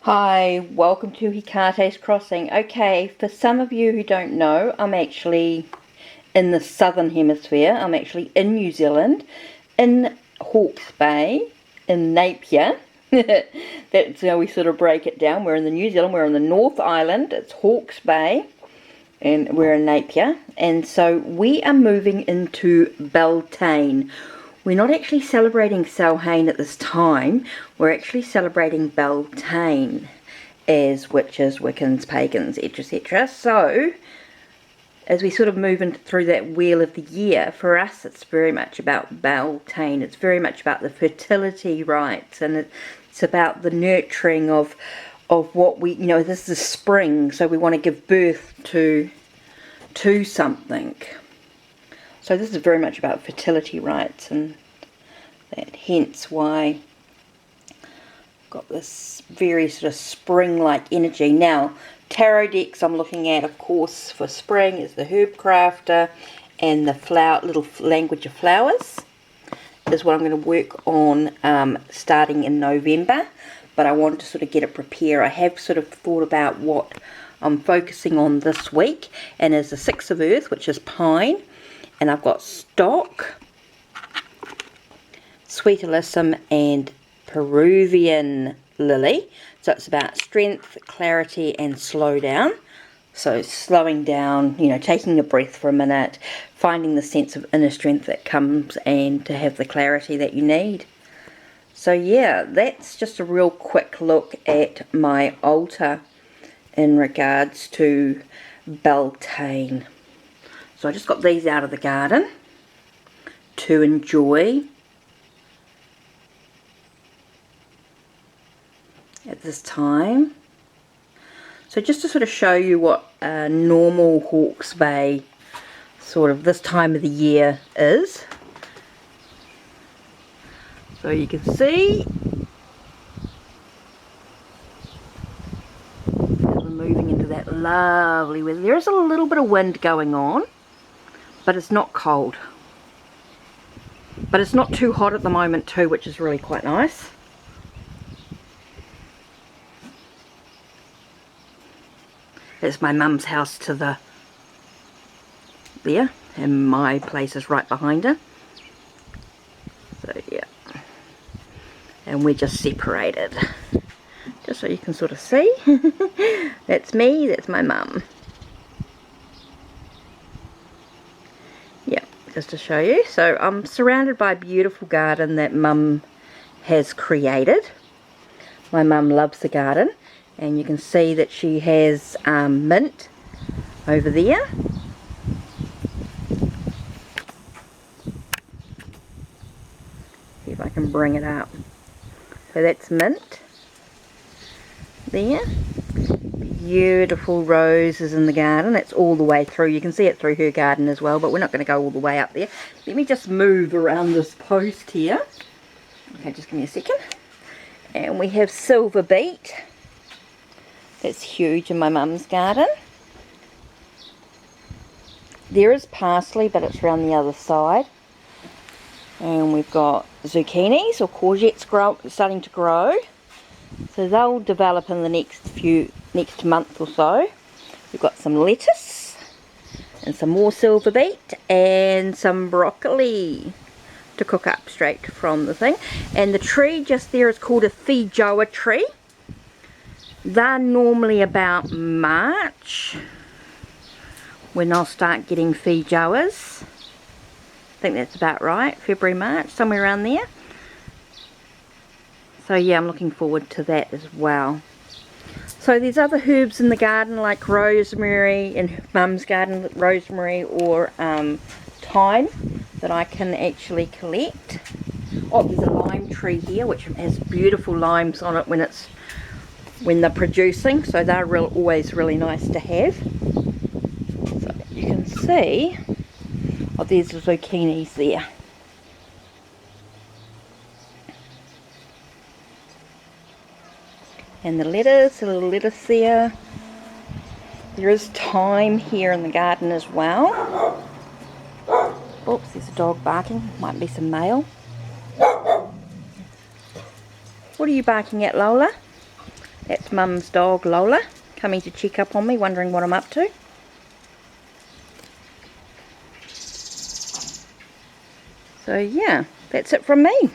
Hi, welcome to HeKate's Crossing. Okay, for some of you who don't know, I'm actually in the southern hemisphere. I'm actually in New Zealand, in Hawke's Bay, in Napier. That's how we sort of break it down. We're in the New Zealand, we're on the North Island, it's Hawke's Bay, and we're in Napier. And so we are moving into Beltane. We're not actually celebrating Samhain at this time, we're actually celebrating Beltane as witches, Wiccans, pagans, etc. So, as we sort of move through that wheel of the year, for us it's very much about Beltane. It's very much about the fertility rites, and it's about the nurturing of what we, this is spring, so we want to give birth to something. So this is very much about fertility rites, and that hence why I've got this very sort of spring-like energy. Now, tarot decks I'm looking at, of course, for spring is the Herb Crafter and the little Language of Flowers is what I'm going to work on starting in November. But I want to sort of get it prepared. I have sort of thought about what I'm focusing on this week, and is the Six of Earth, which is pine, and I've got stock, sweet alyssum, and Peruvian lily. So it's about strength, clarity, and slow down. So slowing down, taking a breath for a minute, finding the sense of inner strength that comes, and to have the clarity that you need. So yeah, that's just a real quick look at my altar in regards to Beltane. So I just got these out of the garden to enjoy at this time. So just to sort of show you what a normal Hawke's Bay sort of this time of the year is. So you can see moving into that lovely weather. There is a little bit of wind going on, but it's not cold. But it's not too hot at the moment too, which is really quite nice. There's my mum's house to there, and my place is right behind her. So yeah, and we're just separated. Just so you can sort of see. That's me, that's my mum. Yeah, just to show you. So I'm surrounded by a beautiful garden that mum has created. My mum loves the garden, and you can see that she has mint over there. See if I can bring it up. So that's mint there. Beautiful roses in the garden. That's all the way through. You can see it through her garden as well, but we're not going to go all the way up there. Let me just move around this post here. Okay, just give me a second. And we have silver beet. It's huge in my mum's garden. There is parsley, but it's around the other side. And we've got zucchinis or courgettes starting to grow. So they'll develop in the next month or so. We've got some lettuce and some more silver beet and some broccoli to cook up straight from the thing. And the tree just there is called a feijoa tree. They're normally about March when I'll start getting feijoas. I think that's about right, February, March, somewhere around there. So yeah, I'm looking forward to that as well. So there's other herbs in the garden like rosemary, in mum's garden, rosemary or thyme that I can actually collect. Oh, there's a lime tree here which has beautiful limes on it when they're producing, so they're always really nice to have. So you can see, oh, there's the zucchinis there. And the lettuce, a little lettuce there. There is thyme here in the garden as well. Oops, there's a dog barking. Might be some mail. What are you barking at, Lola? That's Mum's dog Lola, coming to check up on me, wondering what I'm up to. So yeah, that's it from me.